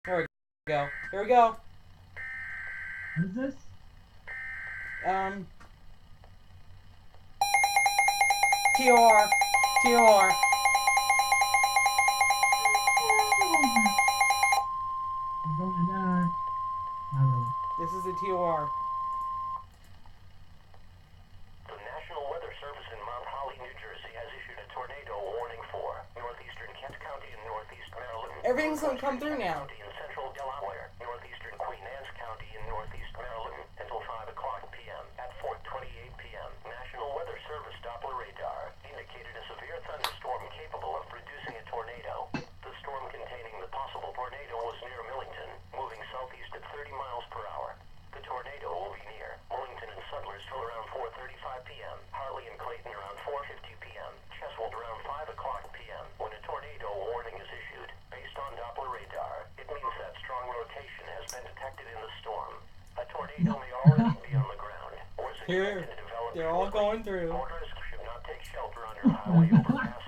There we go. Here we go. What is this? TOR. TOR. I'm gonna die. Not really. This is a TOR. The National Weather Service in Mount Holly, New Jersey has issued a tornado warning for northeastern Kent County and northeast Maryland. Everything's gonna come through now. County and central Delaware, northeastern Queen Anne's County and northeast Maryland until 5 o'clock p.m. At 4:28 p.m., National Weather Service Doppler radar indicated a severe thunderstorm capable of producing a tornado. The storm containing the possible tornado was near Millington, moving southeast at 30 miles per hour. The tornado will be near Millington and Suttlers till around 4:35 p.m., Harley and Clayton around 4:50 p.m., Cheswold around 5 o'clock p.m. When a tornado warning is issued, based on Doppler radar, it means that strong rotation has been detected in the storm. A tornado may already be on the ground, or is expected to develop. They're all shortly. going through. Motorists should not take shelter under highway overpass